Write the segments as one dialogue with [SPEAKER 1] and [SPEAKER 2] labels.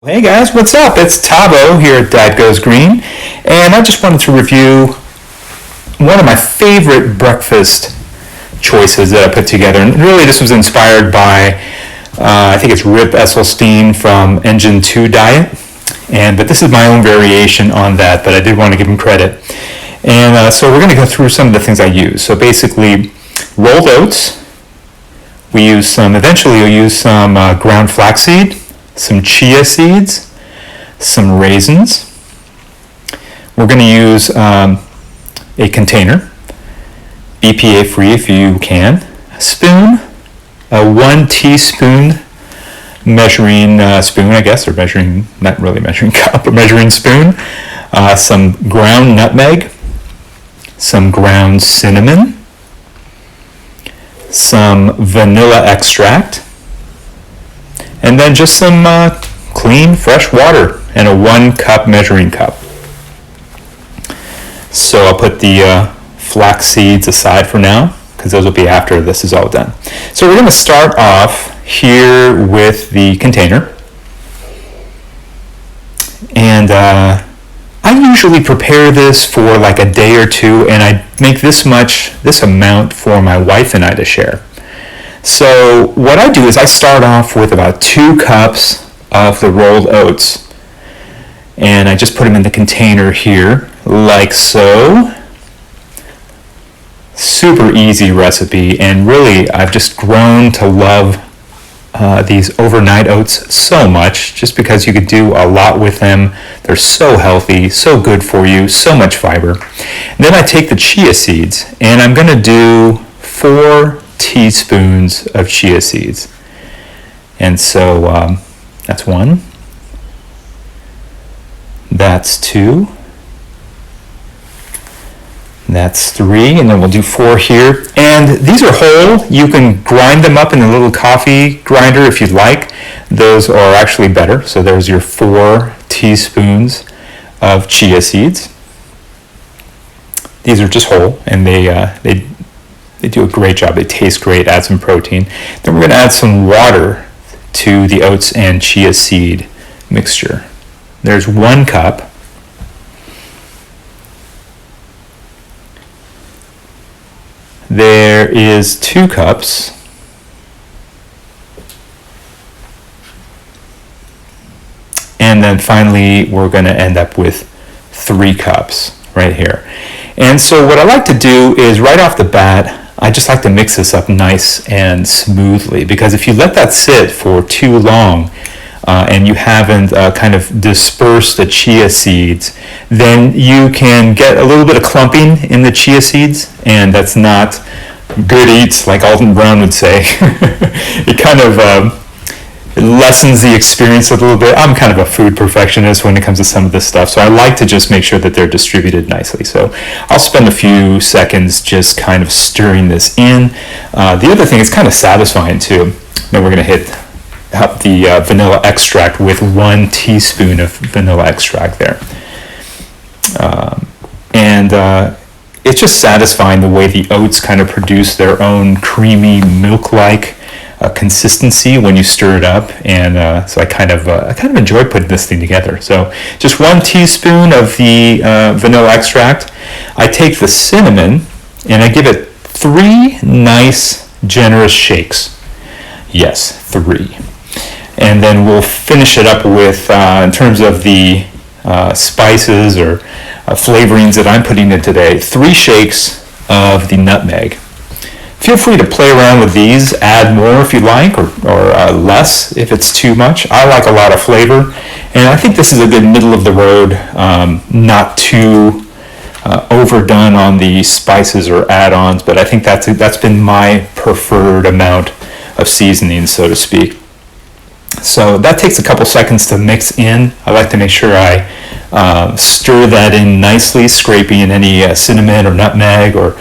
[SPEAKER 1] Hey guys, what's up? It's Tavo here at Dad Goes Green, and I just wanted to review one of my favorite breakfast choices that I put together. And really, this was inspired by, I think it's Rip Esselstyn from Engine 2 Diet, but this is my own variation on that, but I did want to give him credit. And so we're going to go through some of the things I use. So basically, rolled oats. Eventually we'll use some ground flaxseed, some chia seeds, some raisins. We're going to use a container, BPA free if you can, a spoon, a 1 teaspoon measuring spoon, I guess, or measuring, not really measuring cup, but measuring spoon, some ground nutmeg, some ground cinnamon, some vanilla extract, and then just some clean, fresh water and a 1 cup measuring cup. So I'll put the flax seeds aside for now, because those will be after this is all done. So we're going to start off here with the container. And I usually prepare this for like a day or two, and I make this amount for my wife and I to share. So what I do is I start off with about 2 cups of the rolled oats, and I just put them in the container here like so. Super easy recipe, and really I've just grown to love these overnight oats so much, just because you could do a lot with them. They're so healthy, so good for you, so much fiber. And then I take the chia seeds, and I'm going to do 4 teaspoons of chia seeds. And so that's 1, that's 2, that's 3, and then we'll do 4 here. And these are whole. You can grind them up in a little coffee grinder if you'd like. Those are actually better. So there's your 4 teaspoons of chia seeds. These are just whole, and they do a great job. They taste great, add some protein. Then we're going to add some water to the oats and chia seed mixture. There's 1 cup. There is 2 cups. And then finally, we're going to end up with 3 cups right here. And so what I like to do is right off the bat, I just like to mix this up nice and smoothly, because if you let that sit for too long and you haven't kind of dispersed the chia seeds, then you can get a little bit of clumping in the chia seeds, and that's not good eats, like Alton Brown would say. It kind of it lessens the experience a little bit. I'm kind of a food perfectionist when it comes to some of this stuff, so I like to just make sure that they're distributed nicely. So I'll spend a few seconds just kind of stirring this in. The other thing is kind of satisfying too. Then we're going to hit up the vanilla extract with 1 teaspoon of vanilla extract there. It's just satisfying the way the oats kind of produce their own creamy milk-like consistency when you stir it up, and so I kind of enjoy putting this thing together. So just 1 teaspoon of the vanilla extract. I take the cinnamon and I give it 3 nice generous shakes. Yes, 3. And then we'll finish it up with, in terms of the spices or flavorings that I'm putting in today, 3 shakes of the nutmeg. Feel free to play around with these, add more if you like, or less if it's too much. I like a lot of flavor, and I think this is a good middle of the road, not too overdone on the spices or add-ons, but I think that's been my preferred amount of seasoning, so to speak. So that takes a couple seconds to mix in. I like to make sure I stir that in nicely, scraping in any cinnamon or nutmeg or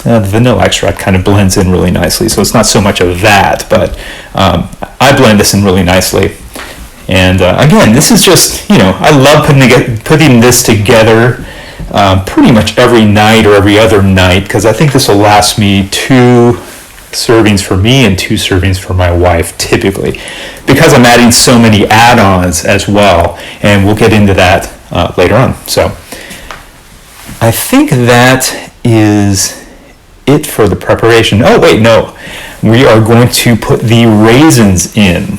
[SPEAKER 1] the vanilla extract kind of blends in really nicely, so it's not so much of that, but I blend this in really nicely. And again, this is just, I love putting this together pretty much every night or every other night, because I think this will last me 2 servings for me and 2 servings for my wife typically, because I'm adding so many add-ons as well, and we'll get into that later on. So I think that is it for the preparation. Oh wait, no, we are going to put the raisins in.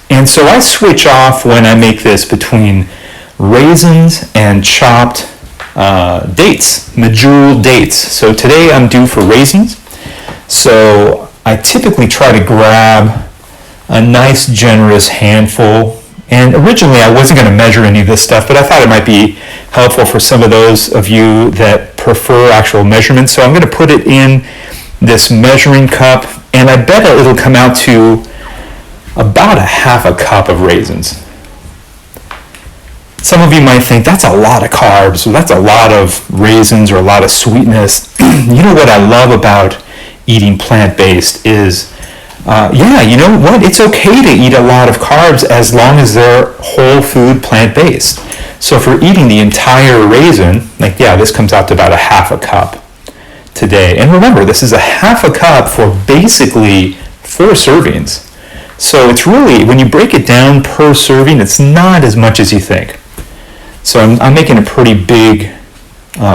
[SPEAKER 1] And so I switch off when I make this between raisins and chopped dates, medjool dates. So today I'm due for raisins. So I typically try to grab a nice generous handful. And originally I wasn't going to measure any of this stuff, but I thought it might be helpful for some of those of you that prefer actual measurements. So I'm going to put it in this measuring cup, and I bet it'll come out to about a half a cup of raisins. Some of you might think that's a lot of carbs, or that's a lot of raisins, or a lot of sweetness. You know what I love about eating plant-based is, you know what? It's okay to eat a lot of carbs as long as they're whole food plant-based. So if we're eating the entire raisin, this comes out to about a half a cup today. And remember, this is a half a cup for basically 4 servings. So it's really, when you break it down per serving, it's not as much as you think. So I'm making a pretty big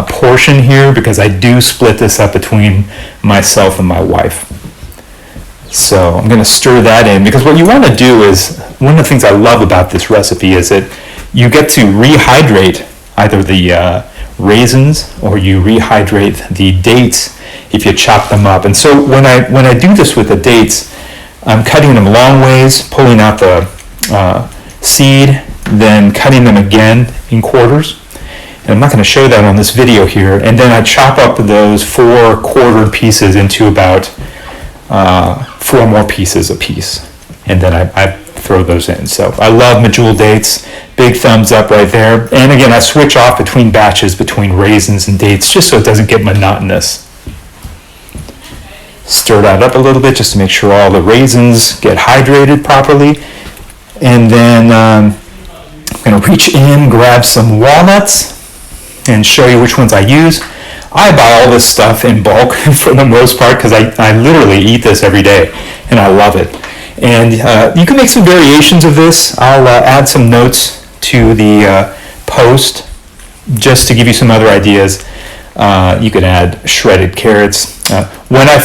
[SPEAKER 1] portion here because I do split this up between myself and my wife. So I'm going to stir that in, because what you want to do is, one of the things I love about this recipe is that you get to rehydrate either the raisins or you rehydrate the dates if you chop them up. And so when I do this with the dates, I'm cutting them long ways, pulling out the seed, then cutting them again in quarters. And I'm not going to show that on this video here. And then I chop up those 4 quartered pieces into about 4 more pieces a piece. And then I throw those in. So I love medjool dates. Big thumbs up right there. And again, I switch off between batches between raisins and dates just so it doesn't get monotonous. Stir that up a little bit just to make sure all the raisins get hydrated properly. And then I'm going to reach in, grab some walnuts, and show you which ones I use. I buy all this stuff in bulk for the most part because I literally eat this every day and I love it. And you can make some variations of this. I'll add some notes to the post just to give you some other ideas. You could add shredded carrots. When I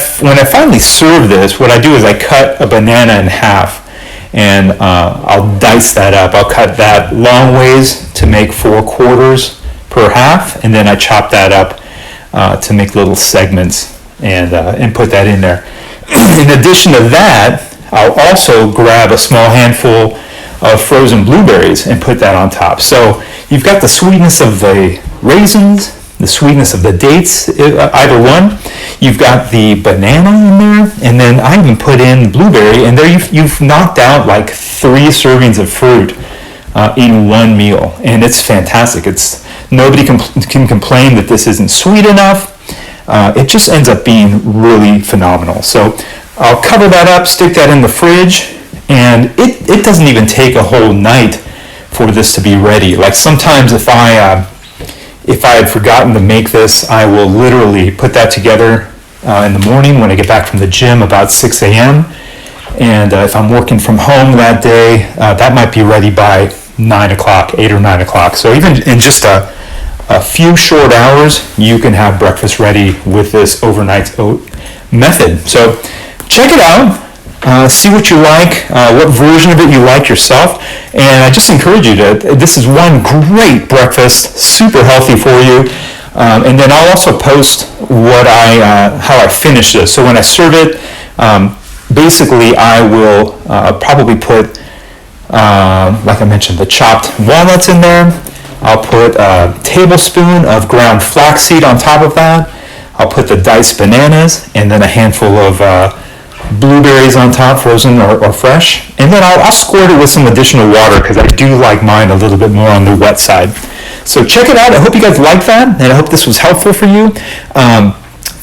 [SPEAKER 1] finally serve this, what I do is I cut a banana in half, and I'll dice that up. I'll cut that long ways to make 4 quarters per half, and then I chop that up to make little segments and put that in there. In addition to that, I'll also grab a small handful of frozen blueberries and put that on top. So you've got the sweetness of the raisins, the sweetness of the dates, either one. You've got the banana in there, and then I even put in blueberry, and there you've knocked out like 3 servings of fruit in one meal, and it's fantastic. Nobody can complain that this isn't sweet enough. It just ends up being really phenomenal. So I'll cover that up, stick that in the fridge, and it doesn't even take a whole night for this to be ready. Like sometimes if I had forgotten to make this, I will literally put that together in the morning when I get back from the gym about 6 a.m. And if I'm working from home that day, that might be ready by 9 o'clock, 8 or 9 o'clock. So even in just a few short hours, you can have breakfast ready with this overnight oat method. So check it out. See what you like, what version of it you like yourself, and I just encourage you this is one great breakfast, super healthy for you, and then I'll also post how I finish this. So when I serve it, basically I will probably put, like I mentioned, the chopped walnuts in there. I'll put a tablespoon of ground flaxseed on top of that. I'll put the diced bananas, and then a handful of blueberries on top, frozen or fresh, and then I'll squirt it with some additional water because I do like mine a little bit more on the wet side. So check it out. I hope you guys like that, and I hope this was helpful for you.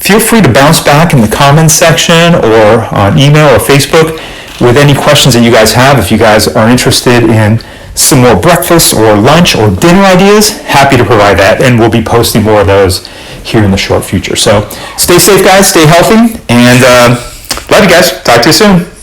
[SPEAKER 1] Feel free to bounce back in the comments section or on email or Facebook with any questions that you guys have. If you guys are interested in some more breakfast or lunch or dinner ideas, happy to provide that, and we'll be posting more of those here in the short future. So stay safe, guys, stay healthy, and Alrighty, guys. Talk to you soon.